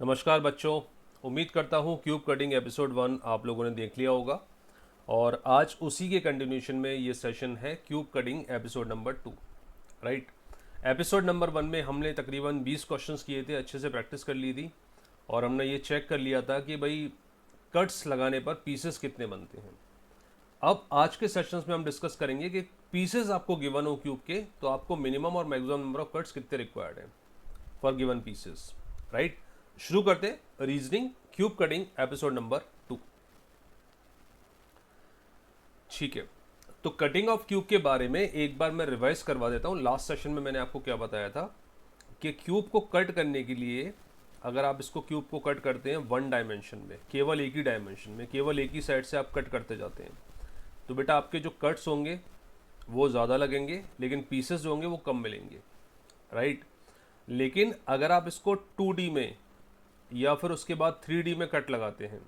नमस्कार बच्चों। उम्मीद करता हूँ क्यूब कटिंग एपिसोड 1 आप लोगों ने देख लिया होगा और आज उसी के कंटिन्यूशन में ये सेशन है cube cutting episode number 2। Right. Episode number 1 में हमने तकरीबन 20 क्वेश्चंस किए थे, अच्छे से प्रैक्टिस कर ली थी और हमने ये चेक कर लिया था कि भाई कट्स लगाने पर पीसेस कितने बनते हैं। अब आज के सेशंस में हम डिस्कस करेंगे कि पीसेस आपको गिवन हो क्यूब के तो आपको मिनिमम और मैक्सिमम नंबर ऑफ कट्स कितने रिक्वायर्ड हैं फॉर गिवन पीसेस। राइट। शुरू करते हैं reasoning cube cutting episode number 2। ठीक है, तो कटिंग ऑफ क्यूब के बारे में एक बार मैं रिवाइज करवा देता हूं। लास्ट सेशन में मैंने आपको क्या बताया था कि क्यूब को कट करने के लिए अगर आप इसको क्यूब को कट करते हैं वन डायमेंशन में, केवल एक ही डायमेंशन में, केवल एक ही साइड से आप कट करते जाते हैं तो बेटा आपके जो कट्स होंगे वो ज़्यादा लगेंगे लेकिन पीसेस जो होंगे वो कम मिलेंगे। राइट। लेकिन अगर आप इसको 2D में या फिर उसके बाद 3D में कट लगाते हैं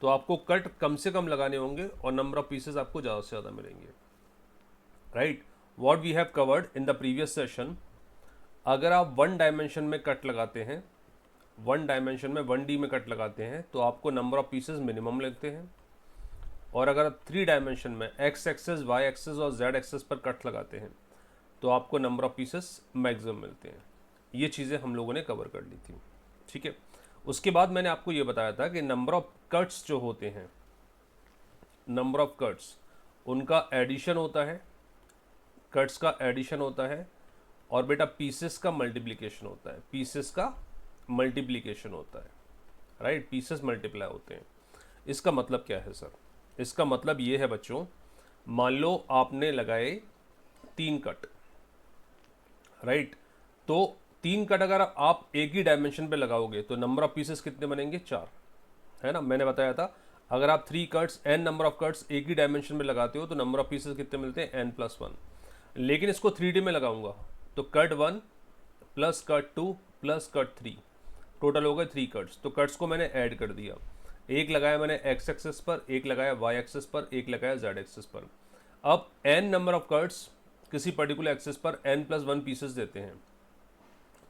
तो आपको कट कम से कम लगाने होंगे और नंबर ऑफ पीसेस आपको ज़्यादा से ज़्यादा मिलेंगे। Right. What we have covered in the previous session, अगर आप वन डायमेंशन में कट लगाते हैं, वन डायमेंशन में 1D में कट लगाते हैं तो आपको नंबर ऑफ पीसेस मिनिमम लगते हैं और अगर आप 3 डायमेंशन में एक्स एक्सेस, वाई एक्सेस और जेड एक्सेस पर कट लगाते हैं तो आपको नंबर ऑफ पीसेस मैक्सिमम मिलते हैं। ये चीज़ें हम लोगों ने कवर कर ली थी। ठीक है। उसके बाद मैंने आपको ये बताया था कि नंबर ऑफ कट्स जो होते हैं, नंबर ऑफ कट्स उनका एडिशन होता है, कट्स का एडिशन होता है और बेटा पीसेस का मल्टीप्लिकेशन होता है, पीसेस का मल्टीप्लिकेशन होता है। राइट। पीसेस मल्टीप्लाई होते हैं। इसका मतलब क्या है सर? इसका मतलब ये है बच्चों, मान लो आपने लगाए 3 कट। राइट। तो 3 कट अगर आप एक ही डायमेंशन पे लगाओगे तो नंबर ऑफ पीसेस कितने बनेंगे? 4, है ना। मैंने बताया था अगर आप 3 cuts an number of cuts एक ही डायमेंशन में लगाते हो तो नंबर ऑफ पीसेस कितने मिलते हैं? n+1। लेकिन इसको 3D में लगाऊंगा तो cut 1 plus cut 2 plus cut 3, total हो गए 3 कट्स। तो कट्स को मैंने ऐड कर दिया, एक लगाया मैंने एक्स एक्सेस पर, एक लगाया वाई एक्सेस पर, एक लगाया जेड एक्सेस पर। अब n नंबर ऑफ कट्स किसी पर्टिकुलर एक्सेस पर n+1 पीसेस देते हैं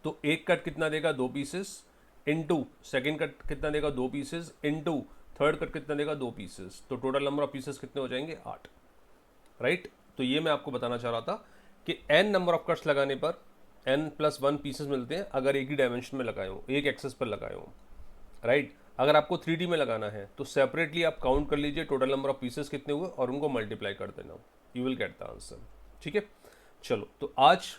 तो एक कट कितना देगा? 2 पीसेस इनटू सेकेंड कट कितना देगा? 2 पीसेस इनटू थर्ड कट कितना देगा? 2 पीसेस। तो टोटल नंबर ऑफ पीसेस कितने हो जाएंगे? 8। राइट। तो ये मैं आपको बताना चाह रहा था कि n नंबर ऑफ कट्स लगाने पर n+1 पीसेस मिलते हैं अगर एक ही डायमेंशन में लगाए हो, एक एक्सेस पर लगाए हो। राइट। अगर आपको 3D में लगाना है तो सेपरेटली आप काउंट कर लीजिए टोटल नंबर ऑफ पीसेस कितने हुए और उनको मल्टीप्लाई कर देना, you will get the answer. ठीक है। चलो, तो आज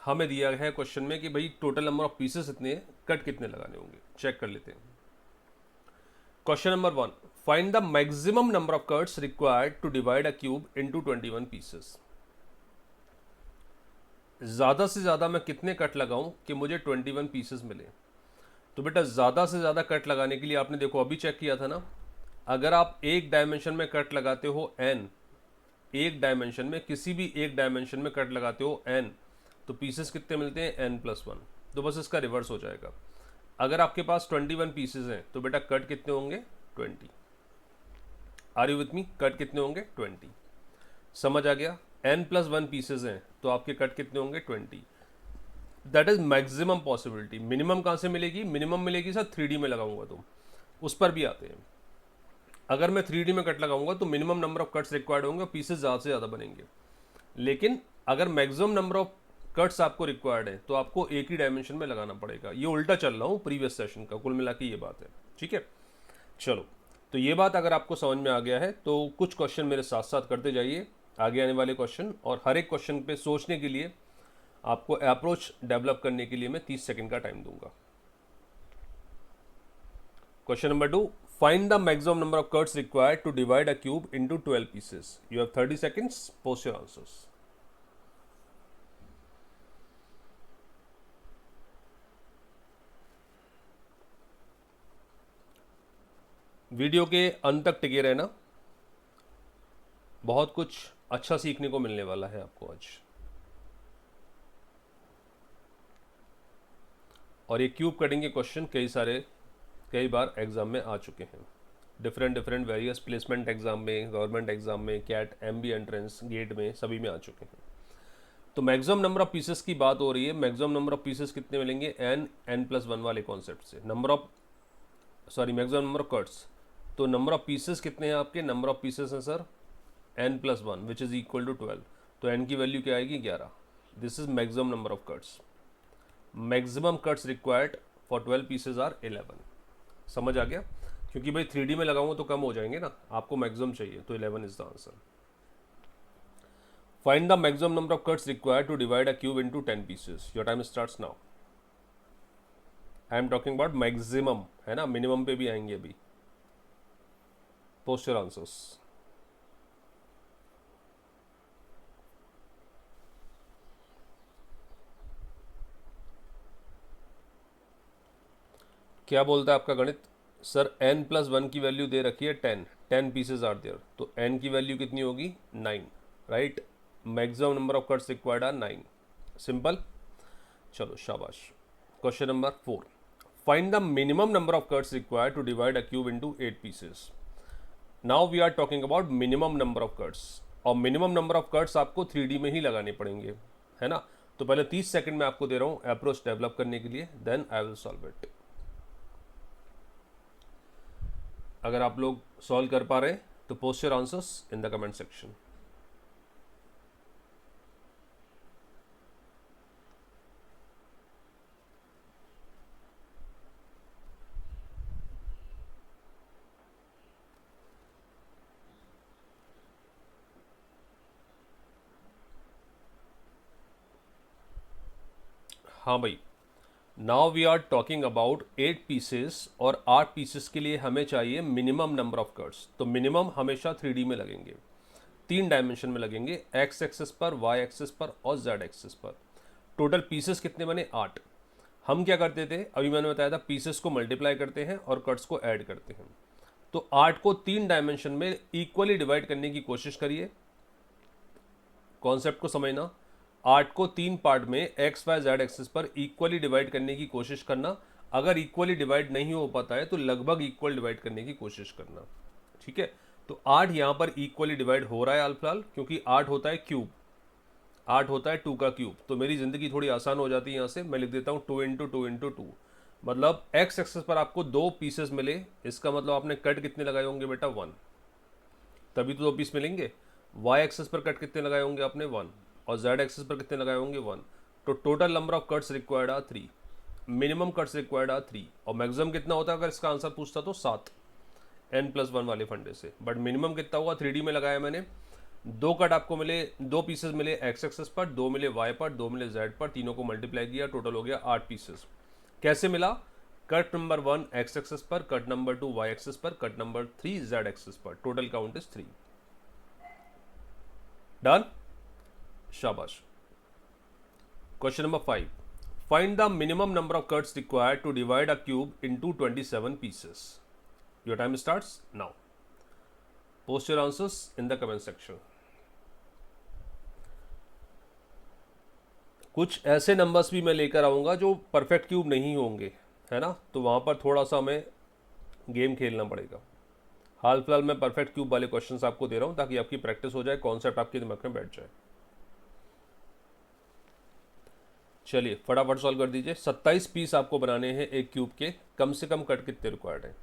हमें दिया है क्वेश्चन में कि भाई टोटल नंबर ऑफ पीसेस इतने हैं, कट कितने लगाने होंगे, चेक कर लेते हैं। Question number 1, find the maximum number of cuts required to divide a cube into 21 pieces. ज़्यादा से ज़्यादा मैं कितने कट लगाऊं कि मुझे 21 पीसेस मिले? तो बेटा ज़्यादा से ज़्यादा कट लगाने के लिए आपने देखो अभी चेक किया था ना, अगर आप एक डायमेंशन में कट लगाते हो n, एक डायमेंशन में, किसी भी एक डायमेंशन में कट लगाते हो n, तो पीसेस कितने मिलते हैं? n+1। तो बस इसका रिवर्स हो जाएगा। अगर आपके पास 21 पीसेस हैं तो बेटा कट कितने होंगे? 20। Are you with me? Cut कितने होंगे? 20। समझ आ गया? n+1 पीसेस हैं तो आपके कट कितने होंगे? 20। That is maximum possibility. Minimum कहाँ से मिलेगी? मिनिमम मिलेगी सर 3D में लगाऊंगा तो, उस पर भी आते हैं। अगर मैं 3D में कट लगाऊंगा तो minimum number of cuts required होंगे, पीसेस ज़्यादा से ज़्यादा बनेंगे। लेकिन अगर मैक्सिमम नंबर ऑफ कट्स आपको रिक्वायर्ड है तो आपको एक ही डायमेंशन में लगाना पड़ेगा। ये उल्टा चल रहा हूँ प्रीवियस सेशन का, कुल मिला के ये बात है। ठीक है। चलो, तो ये बात अगर आपको समझ में आ गया है तो कुछ क्वेश्चन मेरे साथ साथ करते जाइए, आगे आने वाले क्वेश्चन, और हर एक क्वेश्चन पे सोचने के लिए, आपको अप्रोच डेवलप करने के लिए मैं 30 सेकंड का टाइम दूंगा। Question number 2, find the maximum number of cuts required to divide a cube into 12 pieces. You have 30 seconds, post your answers. Video के अंत तक टिके रहना, बहुत कुछ अच्छा सीखने को मिलने वाला है आपको आज। और ये क्यूब कटिंग के क्वेश्चन कई बार एग्जाम में आ चुके हैं, डिफरेंट वेरियस प्लेसमेंट एग्जाम में, गवर्नमेंट एग्जाम में, कैट, MB एंट्रेंस, गेट में, सभी में आ चुके हैं। तो मैक्सिमम नंबर ऑफ पीसेस की बात हो रही है। मैक्सिमम नंबर ऑफ पीसेस कितने मिलेंगे, n+1 वाले कॉन्सेप्ट से। मैक्सिमम नंबर ऑफ कट्स, तो नंबर ऑफ पीसेस कितने हैं आपके, नंबर ऑफ पीसेस हैं sir n+1 which is equal to 12। तो n की वैल्यू क्या आएगी, 11। This is maximum number of cuts. Maximum cuts required for 12 pieces are 11। समझ आ गया, क्योंकि भाई 3D में लगाऊंगा तो कम हो जाएंगे ना, आपको मैक्सिमम चाहिए, तो 11 is the answer. Find the maximum number of cuts required to divide a cube into 10 pieces. Your time starts now. I am talking about maximum, है ना, मिनिमम पे भी आएंगे अभी। Post your answers. क्या बोलता है आपका गणित, सर n+1 की वैल्यू दे रखी है 10 पीसेज आर देयर, तो n की वैल्यू कितनी होगी, 9, right. Maximum number of cuts required are 9। Simple, चलो शाबाश। Question number 4, find the minimum number of cuts required to divide a cube into 8 pieces. Now we are talking about minimum number of cuts, और minimum number of cuts आपको 3D में ही लगाने पड़ेंगे, है ना। तो पहले 30 सेकंड में आपको दे रहा हूँ अप्रोच डेवलप करने के लिए, then I will solve it. अगर आप लोग सॉल्व कर पा रहे हैं तो post your answers in the comment section. हाँ भाई, now we are talking about 8 pieces, और 8 पीसेस के लिए हमें चाहिए मिनिमम नंबर ऑफ कट्स। तो मिनिमम हमेशा 3D में लगेंगे, 3 डायमेंशन में लगेंगे, एक्स एक्सेस पर, वाई एक्सेस पर और जेड एक्सेस पर। टोटल पीसेस कितने बने, 8। हम क्या करते थे, अभी मैंने बताया था, पीसेस को मल्टीप्लाई करते हैं और कट्स को ऐड करते हैं। तो 8 को 3 डायमेंशन में इक्वली डिवाइड करने की कोशिश करिए। कॉन्सेप्ट को समझना, 8 को 3 पार्ट में एक्स वाई जेड एक्सिस पर इक्वली डिवाइड करने की कोशिश करना। अगर इक्वली डिवाइड नहीं हो पाता है तो लगभग इक्वल डिवाइड करने की कोशिश करना, ठीक है। तो 8 यहाँ पर इक्वली डिवाइड हो रहा है फिलहाल, क्योंकि 8 होता है क्यूब, 8 होता है 2 का क्यूब। तो मेरी ज़िंदगी थोड़ी आसान हो जाती है, यहाँ से मैं लिख देता हूँ 2 × 2 × 2। मतलब एक्स एक्सेस पर आपको 2 पीसेस मिले, इसका मतलब आपने कट कितने लगाए होंगे बेटा, 1, तभी तो 2 पीस मिलेंगे। वाई एक्सेस पर कट कितने लगाए होंगे आपने, 1, और जेड एक्सेस पर कितने लगाए होंगे, 1। तो total number of cuts required are 3, minimum cuts required are 3, और मैक्सिमम कितना होता है अगर इसका आंसर पूछता तो 7, n+1 वाले फंडे से। बट मिनिमम कितना हुआ, 3D में लगाया मैंने। 2 कट आपको मिले, 2 पीसेस मिले एक्स एक्सेस पर, 2 मिले वाई पर, 2 मिले जेड पर, तीनों को मल्टीप्लाई किया, टोटल हो गया 8 पीसेस। कैसे मिला, कट नंबर 1 एक्स एक्सेस पर, कट नंबर 2 वाई एक्सेस पर, कट नंबर 3 जेड एक्सेस पर, टोटल काउंट इज 3। डन, शाबाश। Question number 5, find the minimum number of cuts required to divide a cube into 27 pieces. Your time starts now. Post your answers in the comment section. कुछ ऐसे numbers भी मैं लेकर आऊंगा जो perfect cube नहीं होंगे, है ना, तो वहां पर थोड़ा सा हमें गेम खेलना पड़ेगा। हाल फिलहाल मैं परफेक्ट क्यूब वाले क्वेश्चंस आपको दे रहा हूं ताकि आपकी प्रैक्टिस हो जाए, कॉन्सेप्ट आपके दिमाग में बैठ जाए। चलिए फटाफट सॉल्व कर दीजिए। 27 पीस आपको बनाने हैं एक क्यूब के, कम से कम कट कितने रिक्वायर्ड है।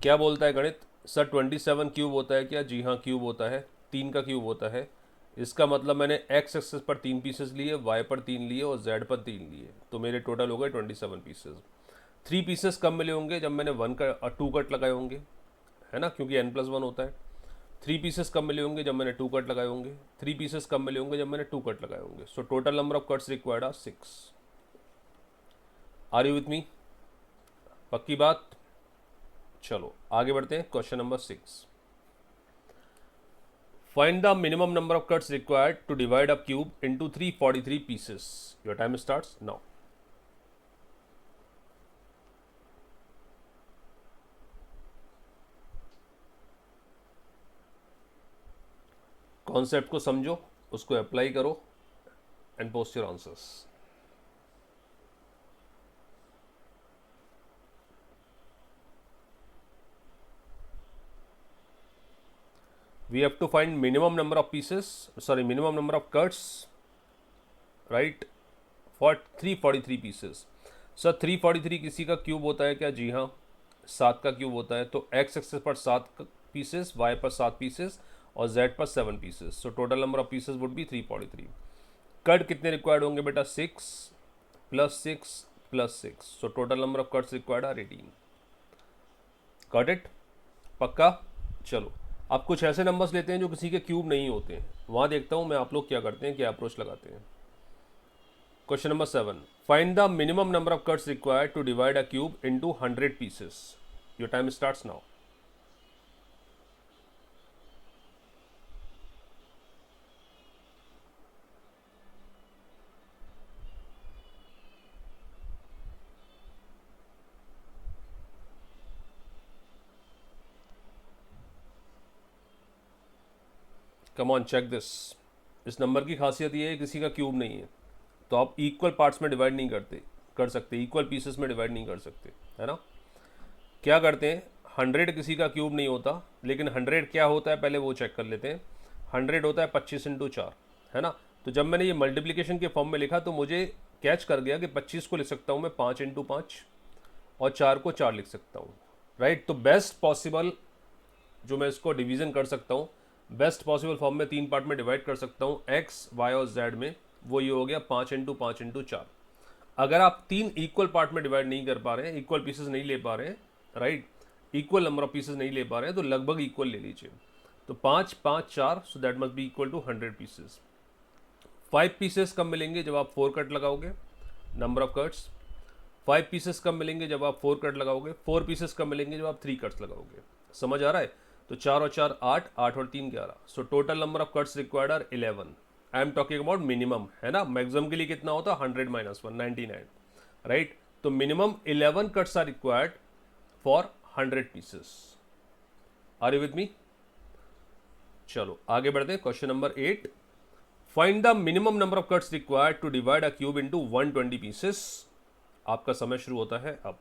क्या बोलता है गणित, सर 27 क्यूब होता है क्या, जी हाँ क्यूब होता है, 3 का क्यूब होता है। इसका मतलब मैंने एक्स एक्सेस पर 3 पीसेस लिए, वाई पर 3 लिए और जेड पर 3 लिए, तो मेरे टोटल हो गए 27 पीसेस। 3 पीसेस कम मिले होंगे जब मैंने 2 कट लगाए होंगे, है ना, क्योंकि n+1 होता है। 3 पीसेस कम मिले होंगे जब मैंने 2 कट लगाए होंगे, 3 पीसेस कम मिले होंगे जब मैंने 2 कट लगाए होंगे। So total number of cuts required are 6। Are you with me, पक्की बात। चलो आगे बढ़ते हैं, question number 6, find the minimum number of cuts required to divide a cube into 343 pieces. Your time starts now. Concept को समझो, उसको apply करो and post your answers. we have to find minimum number of pieces, sorry, minimum number of cuts, right, for 343 pieces. Sir 343 किसी का cube होता है क्या? जी हाँ, 7 का क्यूब होता है। तो एक्स एक्सेस पर 7 पीसेस, वाई पर 7 पीसेस और जेड पर 7 पीसेस। So total number of pieces would be 343। Cut कितने रिक्वायर्ड होंगे बेटा? 6 + 6 + 6। So total number of cuts required are 18। Got it? पक्का? चलो अब कुछ ऐसे नंबर्स लेते हैं जो किसी के क्यूब नहीं होते हैं, वहाँ देखता हूँ मैं आप लोग क्या करते हैं, क्या अप्रोच लगाते हैं। Question number 7, find the minimum number of cuts required to divide a cube into 100 pieces. Your time starts now. Come on, check this. इस नंबर की खासियत ये है किसी का क्यूब नहीं है, तो आप इक्वल पार्ट्स में डिवाइड नहीं कर सकते, इक्वल पीसेस में डिवाइड नहीं कर सकते, है ना। क्या करते हैं, 100 किसी का क्यूब नहीं होता, लेकिन 100 क्या होता है पहले वो चेक कर लेते हैं। 100 होता है 25 × 4, है ना। तो जब मैंने ये मल्टीप्लिकेशन के फॉर्म में लिखा तो मुझे कैच कर गया कि 25 को लिख सकता हूँ मैं 5 × 5 और 4 को 4 लिख सकता हूँ, राइट। तो बेस्ट पॉसिबल जो मैं इसको डिवीज़न कर सकता हूँ, बेस्ट पॉसिबल फॉर्म में 3 पार्ट में डिवाइड कर सकता हूँ, एक्स, वाई और जेड में, वो ये हो गया 5 × 5 × 4। अगर आप 3 इक्वल पार्ट में डिवाइड नहीं कर पा रहे हैं, इक्वल पीसेस नहीं ले पा रहे हैं, right, equal number of pieces नहीं ले पा रहे हैं, तो लगभग इक्वल ले लीजिए। तो 5, 5, 4, so that must be equal to 100 pieces. 5 pieces कब मिलेंगे? जब आप 4 कट लगाओगे, नंबर ऑफ कट्स। 5 पीसेस कब मिलेंगे? जब आप 4 कट लगाओगे। 4 पीसेस कब मिलेंगे? जब आप 3 कट्स लगाओगे। समझ आ रहा है? तो 4 और 4 8, 8 और 3 11। So total number of cuts required are 11। I am talking about minimum, है ना। मैक्सिमम के लिए कितना होता है? 100 - 1 99, राइट। तो minimum 11 cuts are required for 100 pieces. Are you with me? चलो आगे बढ़ते हैं। Question number 8, find the minimum number of cuts required to divide a cube into 120 pieces. आपका समय शुरू होता है अब।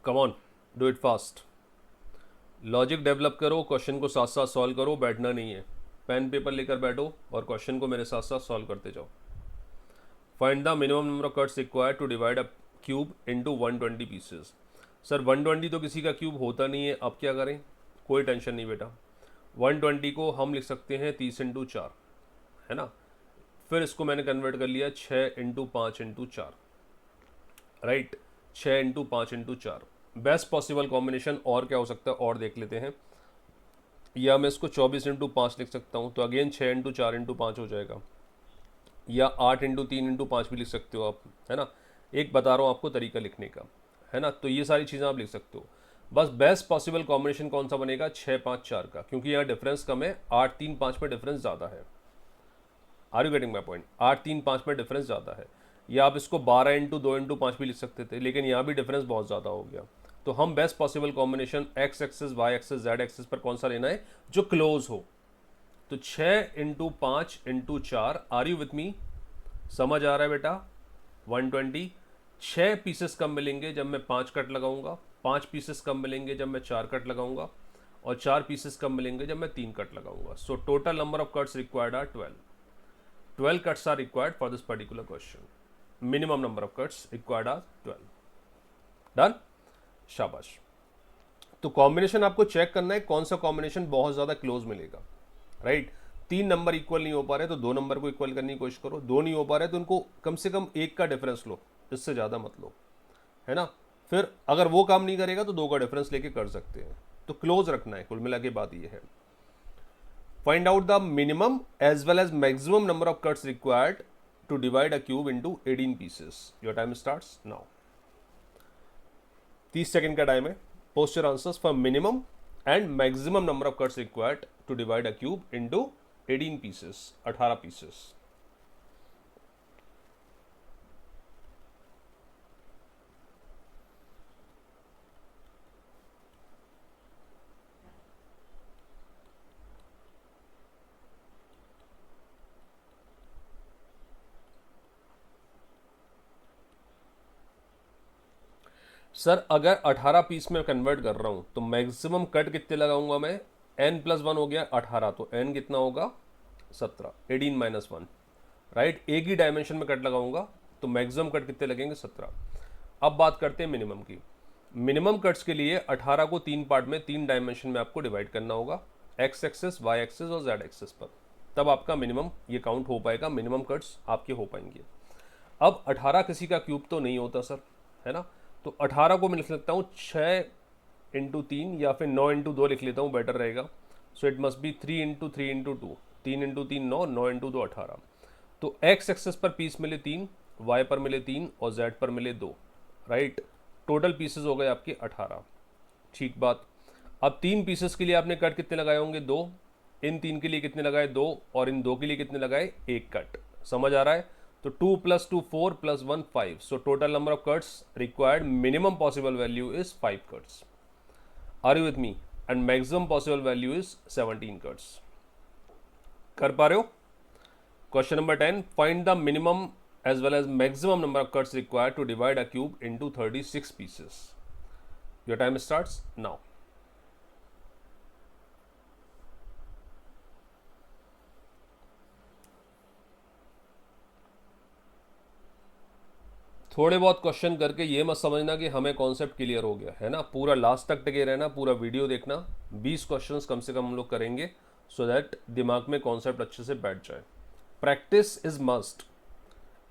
Come on, do it fast. Logic develop करो, क्वेश्चन को साथ साथ सॉल्व करो, बैठना नहीं है। पेन पेपर लेकर बैठो और क्वेश्चन को मेरे साथ साथ सॉल्व करते जाओ। Find the minimum number of cuts required to divide a cube into 120 pieces. Sir 120 तो किसी का क्यूब होता नहीं है, अब क्या करें? कोई टेंशन नहीं बेटा, 120 को हम लिख सकते हैं 30 × 4, है ना। फिर इसको मैंने कन्वर्ट कर लिया 6 × 5 × 4, राइट। 6 × 5 × 4। बेस्ट पॉसिबल कॉम्बिनेशन और क्या हो सकता है और देख लेते हैं। या मैं इसको 24 × 5 लिख सकता हूँ, तो अगेन 6 × 4 × 5 हो जाएगा। या 8 × 3 × 5 भी लिख सकते हो आप, है ना। एक बता रहा हूँ आपको तरीका लिखने का, है ना। तो ये सारी चीज़ें आप लिख सकते हो। बस बेस्ट पॉसिबल कॉम्बिनेशन कौन सा बनेगा? 6, 5, 4 का, क्योंकि यहाँ डिफरेंस कम है, 8, 3, 5 में डिफरेंस ज़्यादा है। Are you getting my point? 8, 3, 5 में डिफरेंस ज़्यादा है। या आप इसको 12 × 2 × 5 भी लिख सकते थे, लेकिन यहाँ भी डिफरेंस बहुत ज़्यादा हो गया। तो हम best possible combination x axis, y axis, z axis पर कौन सा लेना है जो क्लोज हो। तो 6 × 5 × 4, आर यू विथ मी? समझ आ रहा है बेटा? 120। 6 पीसेस कब मिलेंगे? जब मैं 5 कट लगाऊंगा। 5 पीसेस कब मिलेंगे? जब मैं 4 कट लगाऊंगा। और 4 पीसेस कब मिलेंगे? जब मैं 3 कट लगाऊंगा। So total number of cuts required are 12। 12 cuts are required for this particular question. Minimum number of cuts required are 12. Done? शाबाश। तो कॉम्बिनेशन आपको चेक करना है कौन सा कॉम्बिनेशन बहुत ज़्यादा क्लोज मिलेगा, राइट। 3 नंबर इक्वल नहीं हो पा रहे तो 2 नंबर को इक्वल करने की कोशिश करो। 2 नहीं हो पा रहे तो उनको कम से कम 1 का डिफरेंस लो, इससे ज़्यादा मत लो, है ना। फिर अगर वो काम नहीं करेगा तो 2 का डिफरेंस लेके कर सकते हैं। तो क्लोज रखना है, कुल मिला के बात ये है। Find out the minimum as well as maximum number of cuts required to divide a cube into 18 pieces. Your time starts now. 30 second का टाइम है। Post your answers for minimum and maximum number of cuts required to divide a cube into 18 pieces, 18 pieces. Sir अगर 18 piece में convert कर रहा हूँ तो maximum cut कितने लगाऊंगा मैं, n+1 हो गया 18, तो n कितना होगा 17, 18 - 1, राइट। एक ही डायमेंशन में कट लगाऊंगा तो मैक्सिमम कट कितने लगेंगे 17। अब बात करते हैं मिनिमम की। मिनिमम कट्स के लिए 18 को 3 पार्ट में 3 डायमेंशन में आपको डिवाइड करना होगा, x एक्सेस, y एक्सेस और z एक्सेस पर, तब आपका मिनिमम ये काउंट हो पाएगा, मिनिमम कट्स आपके हो पाएंगे। अब 18 किसी का क्यूब तो नहीं होता सर, है ना, तो 18 को मैं लिख सकता हूँ 6×3 या फिर 9×2 लिख लेता हूँ, बेटर रहेगा। So it must be 3×3×2, 3×3 9, 9×2 18। तो x एक्सेस पर पीस मिले 3, y पर मिले 3 और z पर मिले 2, राइट। टोटल पीसेस हो गए आपके 18। ठीक बात। अब 3 पीसेस के लिए आपने कट कितने लगाए होंगे, 2। इन 3 के लिए कितने लगाए, 2, और इन 2 के लिए कितने लगाए, 1 कट। समझ आ रहा है। तो 2 + 2 4 + 1 5, so total number of cuts required, minimum possible value is 5 cuts. Are you with me? And maximum possible value is 17 cuts. कर पा रहे हो? Question number 10. Find the minimum as well as maximum number of cuts required to divide a cube into 36 pieces. Your time starts now. थोड़े बहुत question करके ये मत समझना कि हमें कॉन्सेप्ट क्लियर हो गया है ना, पूरा लास्ट तक टिके रहना, पूरा वीडियो देखना। 20 क्वेश्चंस कम से कम हम लोग करेंगे सो दैट दिमाग में कॉन्सेप्ट अच्छे से बैठ जाए। Practice is must.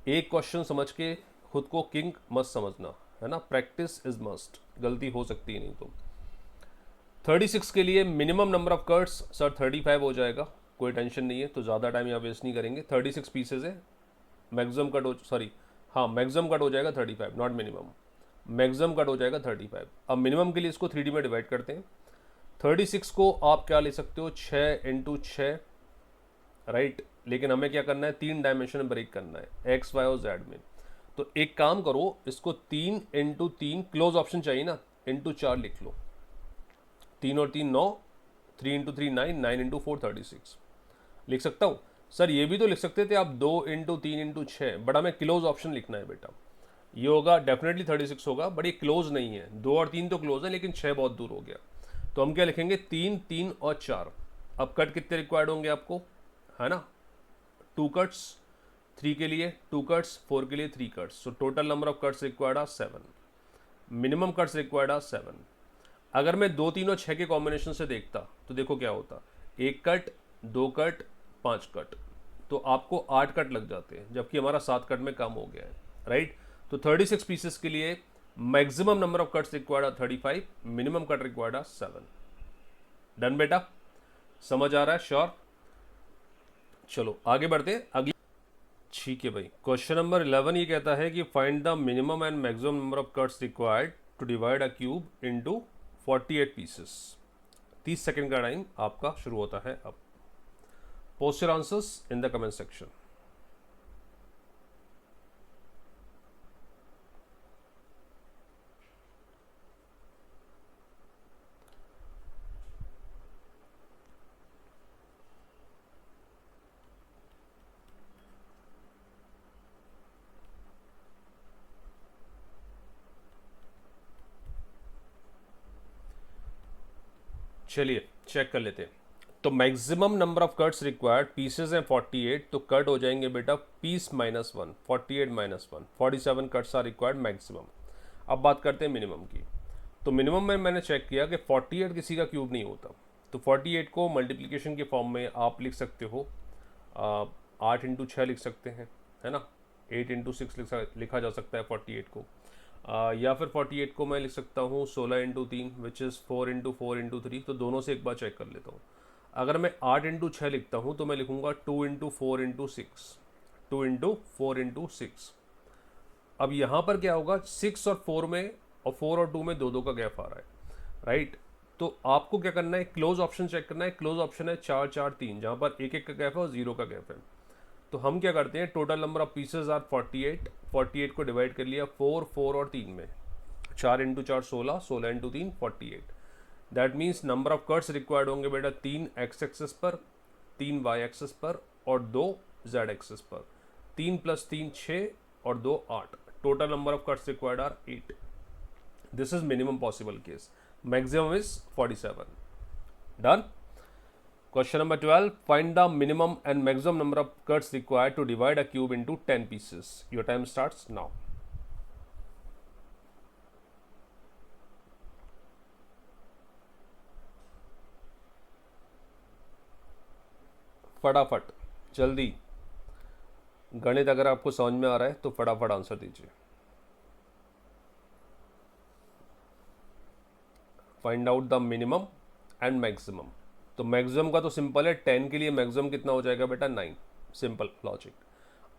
एक क्वेश्चन समझ के खुद को किंग मत समझना, है ना। प्रैक्टिस इज मस्ट, गलती हो सकती है नहीं तो। 36 के लिए minimum number of cuts sir 35 हो जाएगा, कोई टेंशन नहीं है, तो ज़्यादा टाइम यहाँ वेस्ट नहीं करेंगे। 36 पीसेज है, मैक्सिमम कट हो, सॉरी हाँ मैक्सिमम कट हो जाएगा 35, नॉट मिनिमम। मैक्सिमम कट हो जाएगा 35। अब मिनिमम के लिए इसको 3D में डिवाइड करते हैं। 36 को आप क्या ले सकते हो, 6×6, राइट। लेकिन हमें क्या करना है, 3 डायमेंशन में ब्रेक करना है, x y और z में। तो एक काम करो, इसको 3×3, क्लोज ऑप्शन चाहिए ना, ×4 लिख लो। 3 और 3 9, 3×3 9, 9×4 36 लिख सकता हूँ। सर ये भी तो लिख सकते थे आप 2×3×6, बट हमें क्लोज ऑप्शन लिखना है बेटा। ये होगा डेफिनेटली 36 होगा, बट ये क्लोज नहीं है। 2 और 3 तो क्लोज है, लेकिन 6 बहुत दूर हो गया। तो हम क्या लिखेंगे, 3 3 और 4। अब कट कितने रिक्वायर्ड होंगे आपको, है ना, 2 कट्स। 3 के लिए 2 कट्स, 4 के लिए 3 cuts, so total number of cuts required are 7। Minimum cuts required are 7। अगर मैं 2 3 और 6 के कॉम्बिनेशन से देखता तो देखो क्या होता, 1 कट, 2 कट, 5 कट, तो आपको 8 कट लग जाते हैं, जबकि हमारा 7 कट में कम हो गया है, राइट। तो 36 पीसेस के लिए maximum number of cuts required are 35, minimum cut required are 7। Done बेटा, समझ आ रहा है? श्योर। चलो आगे बढ़ते हैं अगली। ठीक है भाई, क्वेश्चन नंबर 11 ये कहता है कि find the minimum and maximum number of cuts required to divide a cube into 48 pieces. 30 second का टाइम आपका शुरू होता है अब। Post your answers in the comment section. चलिए चेक कर लेते हैं। तो maximum number of cuts required, pieces हैं 48, तो कट हो जाएंगे बेटा piece -1, 48 - 1, 47 cuts are required maximum. अब बात करते हैं मिनिमम की। तो मिनिमम में मैंने चेक किया कि 48 किसी का क्यूब नहीं होता। तो 48 को मल्टीप्लिकेशन के फॉर्म में आप लिख सकते हो, 8×6 लिख सकते हैं, है ना, 8×6 लिखा जा सकता है 48 को। या फिर 48 को मैं लिख सकता हूँ 16×3 विच इज़ 4×4×3। तो दोनों से एक बार चेक कर लेता हूँ। अगर मैं 8×6 लिखता हूँ तो मैं लिखूँगा 2×4×6, 2×4×6। अब यहाँ पर क्या होगा, 6 और 4 में, और 4 और 2 में 2 का गैप आ रहा है, राइट। तो आपको क्या करना है, क्लोज ऑप्शन चेक करना है। क्लोज ऑप्शन है 4 4 3, जहाँ पर 1 1 का गैप है और 0 का गैप है। तो हम क्या करते हैं, total number of pieces are 48। 48 को डिवाइड कर लिया 4 4 और 3 में, 4×4 16, 16×3 48। That means number of cuts required होंगे बेटा 3 x एक्सेस पर, 3 y एक्सेस पर और 2 z एक्सेस पर। 3 + 3 6 और 2 8। Total number of cuts required are 8। This is minimum possible case. Maximum is 47. Done? Question number 12. Find the minimum and maximum number of cuts required to divide a cube into 10 pieces. Your time starts now. फटाफट, जल्दी। गणित अगर आपको समझ में आ रहा है तो फटाफट आंसर दीजिए। Find out the minimum and maximum. तो मैक्सिमम का तो सिंपल है, 10 के लिए मैक्सिमम कितना हो जाएगा बेटा 9, सिंपल लॉजिक।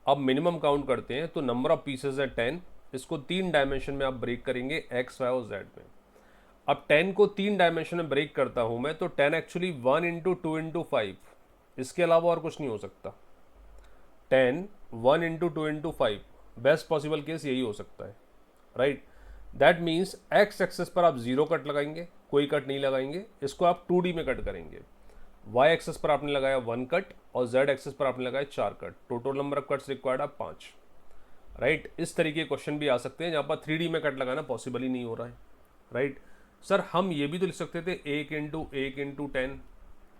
अब मिनिमम काउंट करते हैं तो नंबर ऑफ पीसेस है 10, इसको 3 डायमेंशन में आप ब्रेक करेंगे x, y और z में। अब 10 को 3 डायमेंशन में ब्रेक करता हूं मैं तो 10 एक्चुअली 1 इंटू 2 इंटू 5, इसके अलावा और कुछ नहीं हो सकता। 10 1 into 2 into 5, best possible case यही हो सकता है, right. That means x axis पर आप 0 कट लगाएंगे, कोई कट नहीं लगाएंगे, इसको आप 2D में कट करेंगे। वाई एक्सेस पर आपने लगाया 1 कट और जेड एक्सेस पर आपने लगाया 4 cut. Total number of cuts required आप 5, राइट। इस तरीके के क्वेश्चन भी आ सकते हैं जहाँ पर 3D में कट लगाना पॉसिबल ही नहीं हो रहा है, राइट। सर हम ये भी तो लिख सकते थे 1 इंटू 1 इंटू 10,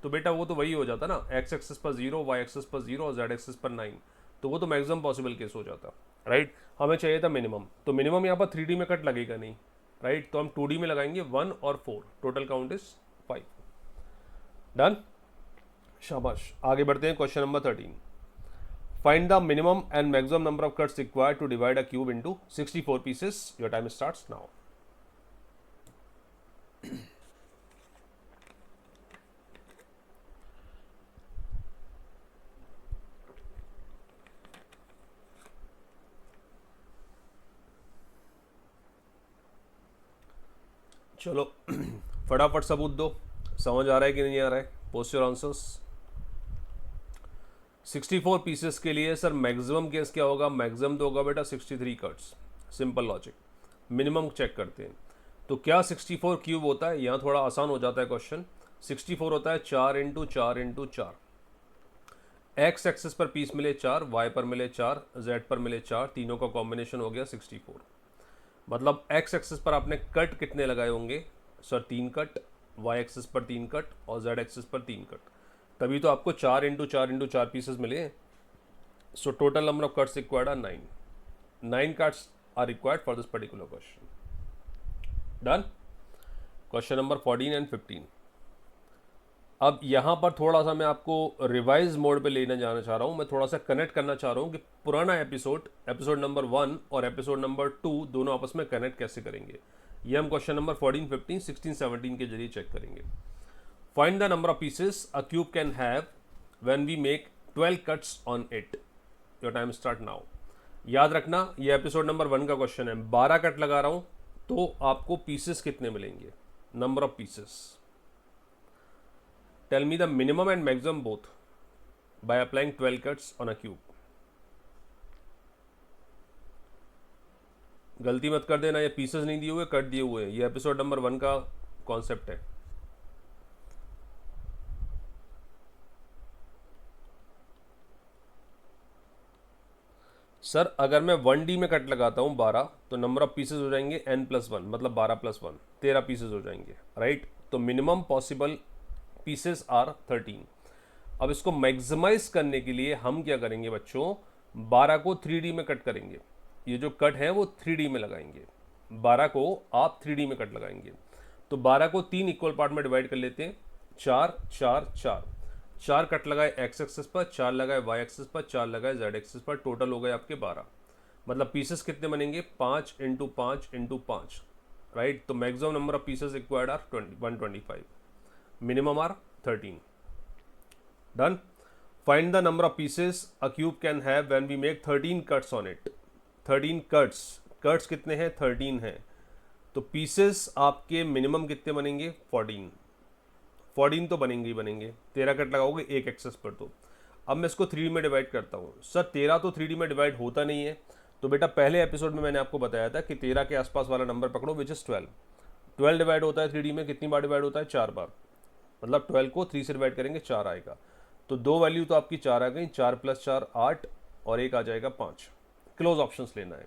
तो बेटा वो तो वही हो जाता ना, एक्स एक्सेस पर 0, वाई एक्सेस पर 0 और जेड एक्सेस पर 9, तो वो तो मैक्सिमम पॉसिबल केस हो जाता, राइट। हमें चाहिए था मिनिमम, तो मिनिमम यहाँ पर 3D में कट लगेगा नहीं, राइट। तो हम 2D में लगाएंगे 1 और 4, टोटल काउंट इज 5। डन, शाबाश। आगे बढ़ते हैं question number 13। Find the minimum and maximum number of cuts required to divide a cube into 64 pieces. Your time starts now. चलो फटाफट सबूत दो, समझ आ रहा है कि नहीं आ रहा है। Post your answers. 64 पीसेस के लिए सर मैक्सिमम केस क्या होगा? मैक्सिमम तो होगा बेटा 63 cuts, simple logic. Minimum check करते हैं तो क्या 64 क्यूब होता है? यहाँ थोड़ा आसान हो जाता है क्वेश्चन। 64 होता है 4 इंटू 4 इंटू 4। एक्स एक्सेस पर पीस मिले 4, वाई पर मिले 4, जेड पर मिले 4, तीनों का कॉम्बिनेशन हो गया 64। मतलब एक्स एक्सेस पर आपने कट कितने लगाए होंगे सर? 3 कट। वाई एक्सेस पर 3 कट और जेड एक्सेस पर 3 कट, तभी तो आपको 4 इंटू 4 इंटू 4 पीसेस मिले। So total number of cuts required are 9। 9 cuts are required for this particular question. Done. Question number 14 and 15। अब यहाँ पर थोड़ा सा मैं आपको रिवाइज मोड पे लेने जाना चाह रहा हूँ। मैं थोड़ा सा कनेक्ट करना चाह रहा हूँ कि पुराना एपिसोड नंबर 1 और एपिसोड नंबर 2 दोनों आपस में कनेक्ट कैसे करेंगे। ये हम क्वेश्चन नंबर 14, 15, 16, 17 के जरिए चेक करेंगे। Find the number of pieces a cube can have when we make 12 cuts on it. Your time start now. याद रखना ये एपिसोड नंबर 1 का क्वेश्चन है। 12 कट लगा रहा हूँ तो आपको पीसेस कितने मिलेंगे? Number of pieces. Tell me the minimum and maximum both by applying 12 cuts on a cube. गलती मत कर देना, ये पीसेस नहीं दिए हुए, कट दिए हुए हैं। ये एपिसोड नंबर 1 का कॉन्सेप्ट है। सर अगर मैं 1D में कट लगाता हूँ 12, तो नंबर ऑफ पीसेस हो जाएंगे n+1, मतलब 12+1, 13 पीसेस हो जाएंगे, राइट। तो मिनिमम पॉसिबल पीसेस आर 13। अब इसको मैक्सिमाइज करने के लिए हम क्या करेंगे बच्चों? 12 को 3D में कट करेंगे। ये जो कट है वो 3D में लगाएंगे। 12 को आप 3D में कट लगाएंगे। तो 12 को 3 इक्वल पार्ट में डिवाइड कर लेते हैं। 4 4 4, 4 कट लगाए एक्स एक्सेस पर, 4 लगाए वाई एक्सेस पर, 4 लगाए जेड एक्सेस पर, टोटल हो गए आपके 12। मतलब पीसेस कितने बनेंगे? 5 इंटू 5 इंटू 5, राइट। तो maximum number of pieces required are 125, minimum are 13. Done. Find the number of pieces a cube can have when we make 13 cuts on it. 13 cuts, cuts कितने हैं? 13 हैं। तो pieces आपके minimum कितने बनेंगे? 14। 14 तो बनेंगे ही बनेंगे। 13 कट लगाओगे एक एक्सेस पर। तो अब मैं इसको 3D में डिवाइड करता हूँ। सर 13 तो 3D में डिवाइड होता नहीं है। तो बेटा पहले एपिसोड में मैंने आपको बताया था कि 13 के आसपास वाला नंबर पकड़ो, विच इज़ 12। 12 डिवाइड होता है 3D में, कितनी बार डिवाइड होता है? 4 बार। मतलब 12 को 3 से डिवाइड करेंगे 4 आएगा। तो 2 वैल्यू तो आपकी 4 आ गई। 4 + 4 8 और एक आ जाएगा 5। क्लोज ऑप्शंस लेना है।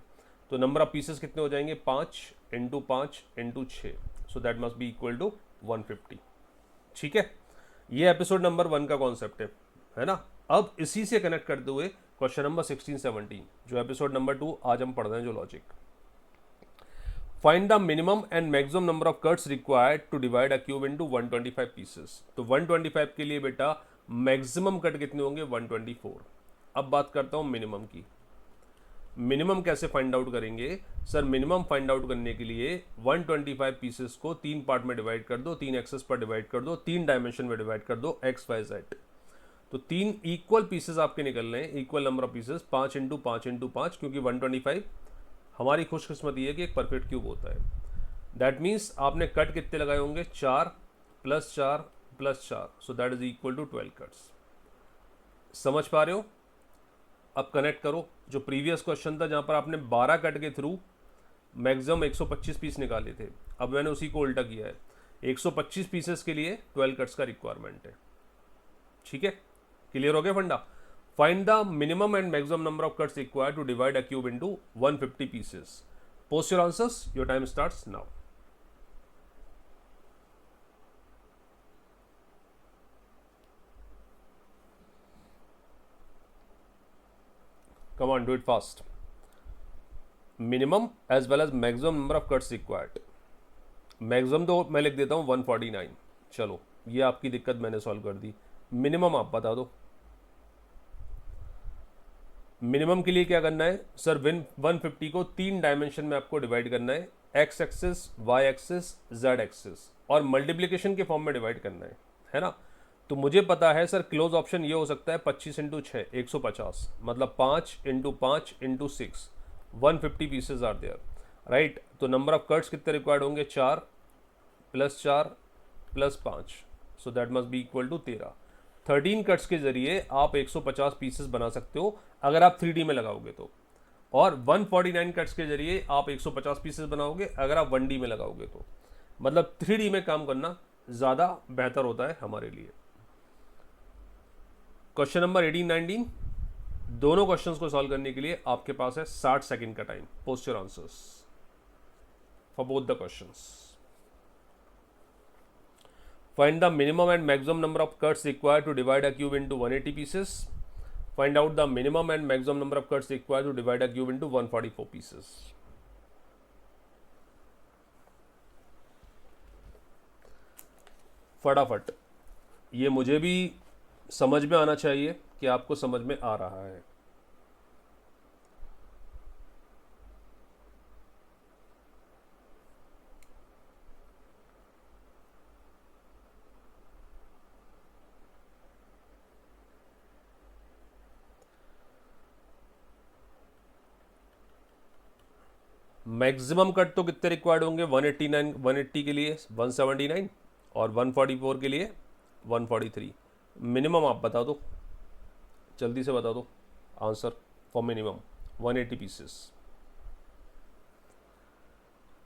तो नंबर ऑफ पीसेस कितने हो जाएंगे 5 into 5 into 6, so that must be equal to 150। ठीक है, ये एपिसोड नंबर 1 का कॉन्सेप्ट है ना। अब इसी से कनेक्ट करते हुए क्वेश्चन नंबर 16-17 जो एपिसोड नंबर 2 आज हम पढ़ रहे हैं, जो logic. Find the minimum and maximum number of cuts required to divide a cube into 125 pieces. तो 125 के लिए बेटा मैक्सिमम कट कितने होंगे 124। अब बात करता हूं मिनिमम की। मिनिमम कैसे फाइंड आउट करेंगे सर? मिनिमम फाइंड आउट करने के लिए 125 पीसेस को 3 पार्ट में डिवाइड कर दो, 3 एक्सेस पर डिवाइड कर दो, 3 डायमेंशन में डिवाइड कर दो, एक्स वाई जेड। तो 3 इक्वल पीसेस आपके निकल रहे हैं, equal number of pieces 5 into 5 into 5, क्योंकि 125 हमारी खुशकिस्मती है कि एक परफेक्ट क्यूब होता है। दैट मीन्स आपने कट कितने लगाए होंगे 4 plus 4 plus 4, so that is equal to 12 cuts. समझ पा रहे हो? अब कनेक्ट करो जो प्रीवियस क्वेश्चन था जहां पर आपने 12 कट के थ्रू मैक्सिमम 125 पीस निकाले थे, अब मैंने उसी को उल्टा किया है। 125 पीसेस के लिए 12 कट्स का रिक्वायरमेंट है। ठीक है, क्लियर हो गया फंडा? Find the minimum and maximum number of cuts required to divide a cube into 150 pieces. Post your answers, your time starts now. Come on, do it fast. Minimum as well as maximum number of cuts required. Maximum तो मैं लिख देता हूँ 149। चलो ये आपकी दिक्कत मैंने सॉल्व कर दी। मिनिमम आप बता दो। मिनिमम के लिए क्या करना है सर? 150 को 3 डायमेंशन में आपको डिवाइड करना है, x axis, y axis, z axis, और मल्टीप्लीकेशन के फॉर्म में डिवाइड करना है ना। तो मुझे पता है सर क्लोज ऑप्शन ये हो सकता है 25 इंटू 6 150, मतलब 5 into 5 into 6 150 pieces are there, right. तो नंबर ऑफ कट्स कितने रिक्वायर्ड होंगे 4 plus 4 plus 5, so that must be equal to 13। 13 cuts के जरिए आप 150 पीसेस बना सकते हो अगर आप 3D में लगाओगे तो, और 149 कट्स के जरिए आप 150 पीसेस बनाओगे अगर आप 1D में लगाओगे तो। मतलब 3D में काम करना ज़्यादा बेहतर होता है हमारे लिए। क्वेश्चन नंबर 18-19, दोनों क्वेश्चंस को सॉल्व करने के लिए आपके पास है 60 सेकंड का time. Post your answers for both the questions. Find the minimum and maximum number of cuts required to divide a cube into 180 pieces. Find out the minimum and maximum number of cuts required to divide a cube into 144 pieces. फटाफट, ये मुझे भी समझ में आना चाहिए कि आपको समझ में आ रहा है। मैक्सिमम कट तो कितने रिक्वायर्ड होंगे 189, 180 के लिए 179 और 144 के लिए 143। मिनिमम आप बता दो, जल्दी से बता दो आंसर फॉर मिनिमम 180 पीसेस।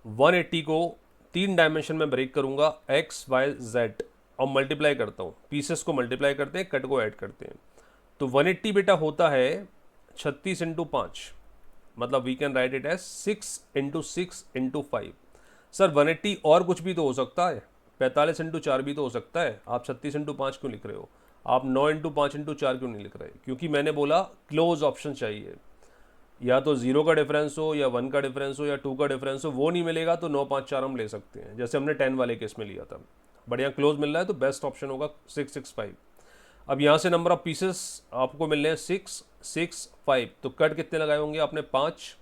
180 को 3 डायमेंशन में ब्रेक करूंगा, एक्स वाई जेड, और मल्टीप्लाई करता हूँ। पीसेस को मल्टीप्लाई करते हैं, कट को ऐड करते हैं। तो 180 बेटा होता है 36 इंटू 5, मतलब we can write it as 6 into 6 into 5। Sir 180 और कुछ भी तो हो सकता है, 45 इंटू 4 भी तो हो सकता है। आप 36 इंटू 5 क्यों लिख रहे हो? आप 9 इंटू 5 इंटू 4 क्यों नहीं लिख रहे? क्योंकि मैंने बोला क्लोज ऑप्शन चाहिए, या तो 0 का डिफरेंस हो, या 1 का डिफरेंस हो, या 2 का डिफरेंस हो। वो नहीं मिलेगा तो 9 5 4 हम ले सकते हैं, जैसे हमने 10 वाले केस में लिया था। बढ़िया क्लोज मिल रहा है तो बेस्ट ऑप्शन होगा 6 6 5। अब यहाँ से नंबर ऑफ पीसेस आपको मिल रहे हैं 6 6 5। तो कट कितने लगाए होंगे आपने? 5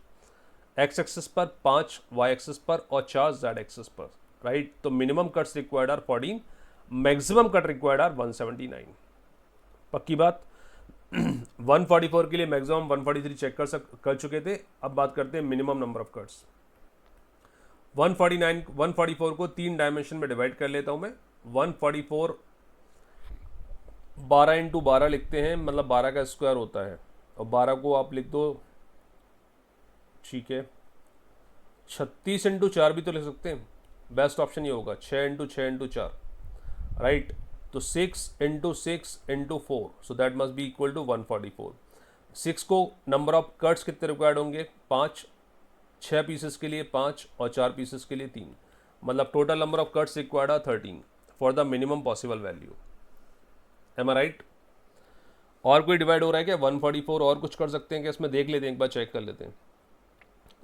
एक्स एक्सिस पर, 5 वाई एक्सिस पर, और 4 जेड एक्सिस पर, राइट। तो minimum cuts required are 14, maximum cut required are 179। पक्की बात। 144 के लिए मैक्सिमम 143 चेक कर चुके थे। अब बात करते हैं मिनिमम नंबर ऑफ कट्स। 144 को 3 डायमेंशन में डिवाइड कर लेता हूं मैं। 144 12 इंटू 12 लिखते हैं, मतलब 12 का स्क्वायर होता है, और 12 को आप लिख दो, ठीक है। 36 इंटू 4 भी तो लिख सकते हैं, बेस्ट ऑप्शन ये होगा 6 इंटू 6 इंटू 4, राइट। तो 6 into 6 into 4, so that must be equal to 144। 6 को नंबर ऑफ कट्स कितने रिक्वायर्ड होंगे? 5, 6 पीसेस के लिए 5 और 4 पीसेस के लिए 3, मतलब total number of cuts required are 13 for the minimum possible value. Am I right? और कोई डिवाइड हो रहा है क्या? 144 और कुछ कर सकते हैं क्या इसमें? देख लेते हैं, एक बार चेक कर लेते हैं।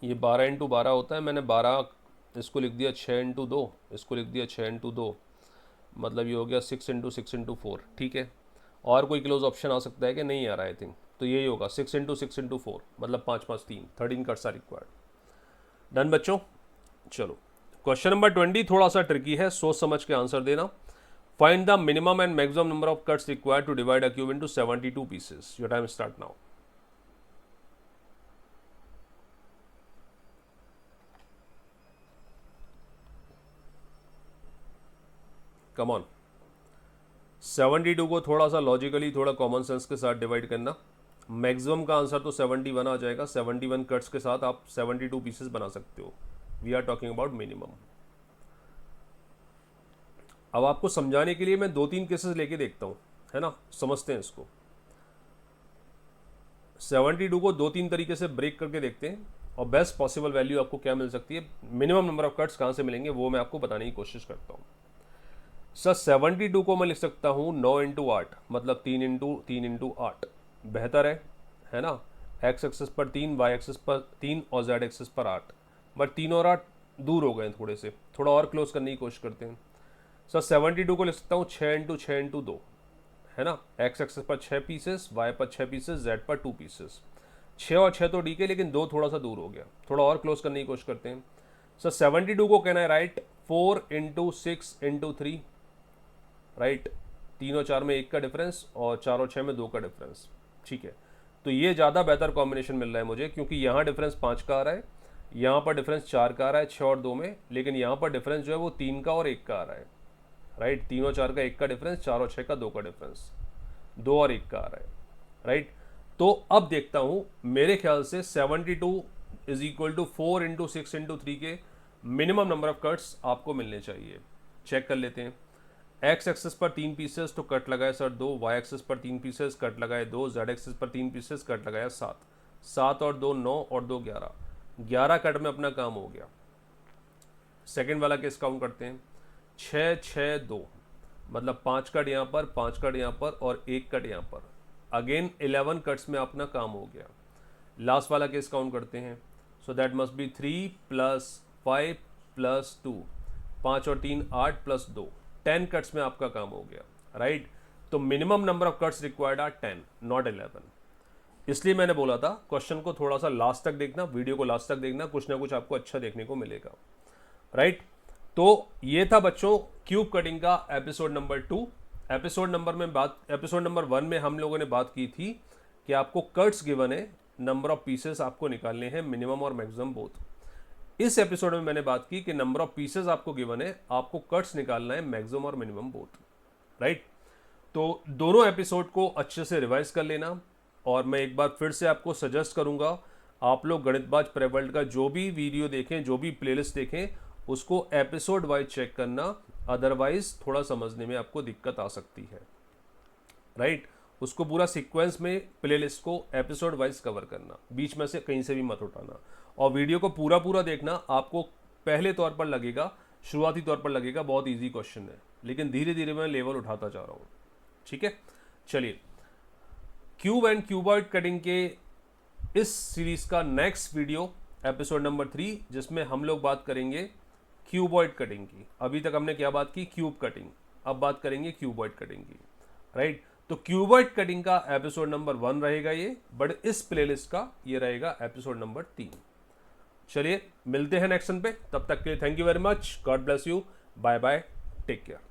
ये 12 इंटू 12 होता है, मैंने 12 इसको लिख दिया 6 इंटू 2, इसको लिख दिया 6 इंटू 2, मतलब ये हो गया 6 इंटू 6 इंटू 4। ठीक है, और कोई क्लोज ऑप्शन आ सकता है कि नहीं आ रहा है? आई थिंक तो यही होगा 6 इंटू 6 इंटू 4, मतलब 5 5 3, 13 कट्स आर रिक्वायर्ड। डन बच्चों? चलो क्वेश्चन नंबर 20 थोड़ा सा ट्रिकी है, सोच समझ के आंसर देना। Find the minimum and maximum number of cuts required to divide a cube into 72 pieces. Your time start now. Come on, 72 को थोड़ा सा लॉजिकली, थोड़ा कॉमन सेंस के साथ डिवाइड करना। मैक्सिमम का आंसर तो 71 आ जाएगा। 71 कट्स के साथ आप 72 पीसेस बना सकते हो। We are talking about minimum. अब आपको समझाने के लिए मैं 2-3 केसेस लेके देखता हूँ, है ना, समझते हैं इसको। 72 को 2-3 तरीके से ब्रेक करके देखते हैं और बेस्ट पॉसिबल वैल्यू आपको क्या मिल सकती है, मिनिमम नंबर ऑफ कट्स कहाँ से मिलेंगे वो मैं आपको बताने की कोशिश करता हूँ। सर 72 को मैं लिख सकता हूँ 9 इंटू 8, मतलब 3 इंटू 8 बेहतर है ना। एक्स एक्सिस पर 3, वाई एक्सिस पर 3 और जेड एक्सिस पर 8, बट 3 और 8 दूर हो गए हैं थोड़े से, थोड़ा और क्लोज करने की कोशिश करते हैं। सर 72 को लिख सकता हूँ 6 इंटू 6 इंटू 2, है ना। एक्स एक्सिस पर 6 पीसेस, वाई पर 6 पीसेस, जेड पर 2 पीसेस। 6 और 6 तो डी के, लेकिन 2 थोड़ा सा दूर हो गया, थोड़ा और क्लोज करने की कोशिश करते हैं। सर 72 को कहना है राइट 4 इंटू 6 इंटू 3, राइट। 3 और 4 में 1 का डिफरेंस और 4 और 6 में 2 का डिफरेंस। ठीक है, तो ये ज़्यादा बेहतर कॉम्बिनेशन मिल रहा है मुझे, क्योंकि यहाँ डिफरेंस 5 का आ रहा है, यहाँ पर डिफरेंस 4 का आ रहा है 6 और 2 में, लेकिन यहाँ पर डिफरेंस जो है वो 3 का और 1 का आ रहा है, राइट। 3 और 4 का 1 का डिफरेंस, 4 और 6 का 2 का डिफरेंस, 2 और 1 का आ रहा है, राइट। तो अब देखता हूँ, मेरे ख्याल से 72 is equal to 4 into 6 into 3 के मिनिमम नंबर ऑफ कट्स आपको मिलने चाहिए। चेक कर लेते हैं। एक्स एक्सिस पर 3 पीसेस तो कट लगाए सर 2, वाई एक्सिस पर 3 पीसेस कट लगाए 2, जेड एक्सिस पर 3 पीसेस कट लगाया 7, 7 और 2 9 और 2 11, 11 कट में अपना काम हो गया। सेकेंड वाला केस काउंट करते हैं, 6 6 2, मतलब 5 कट यहाँ पर, 5 कट यहाँ पर और 1 कट यहाँ पर, अगेन 11 कट्स में अपना काम हो गया। लास्ट वाला केस काउंट करते हैं, सो दैट मस्ट बी 3 + 5 + 2, 5 और 3 8 + 2, 10 कट्स में आपका काम हो गया, राइट। तो minimum number of cuts required are 10 not 11। इसलिए मैंने बोला था क्वेश्चन को थोड़ा सा लास्ट तक देखना, वीडियो को लास्ट तक देखना, कुछ ना कुछ आपको अच्छा देखने को मिलेगा, राइट। तो ये था बच्चों क्यूब कटिंग का एपिसोड नंबर 2। एपिसोड नंबर 1 में हम लोगों ने बात की थी कि आपको कट्स गिवन है, नंबर ऑफ पीसेस आपको निकालने हैं, मिनिमम और मैक्सिमम बोथ। इस एपिसोड में मैंने बात की कि नंबर ऑफ पीसेस आपको गिवन है, आपको कट्स निकालना है, मैक्सिमम और मिनिमम बोथ, राइट। तो दोनों एपिसोड को अच्छे से रिवाइज कर लेना, और मैं एक बार फिर से आपको सजेस्ट करूंगा, आप लोग गणितबाज प्रेवर्ल्ड का जो भी वीडियो देखें, जो भी प्लेलिस्ट देखें, उसको एपिसोड वाइज चेक करना, अदरवाइज थोड़ा समझने में आपको दिक्कत आ सकती है, राइट। उसको पूरा सीक्वेंस में प्लेलिस्ट को एपिसोड वाइज कवर करना, बीच में से कहीं से भी मत उठाना, और वीडियो को पूरा देखना। आपको पहले तौर पर लगेगा, शुरुआती तौर पर लगेगा बहुत इजी क्वेश्चन है, लेकिन धीरे धीरे मैं लेवल उठाता जा रहा हूँ, ठीक है। चलिए, क्यूब एंड क्यूबॉइड कटिंग के इस सीरीज का नेक्स्ट वीडियो एपिसोड नंबर 3, जिसमें हम लोग बात करेंगे क्यूबॉइड कटिंग की। अभी तक हमने क्या बात की? Cube cutting. अब बात करेंगे क्यूबॉइड कटिंग की, राइट। तो क्यूबॉइड कटिंग का एपिसोड नंबर 1 रहेगा ये, बट इस प्लेलिस्ट का ये रहेगा एपिसोड नंबर 3। चलिए मिलते हैं नेक्स्ट सन पे, तब तक के लिए thank you very much, God bless you, bye bye, take care.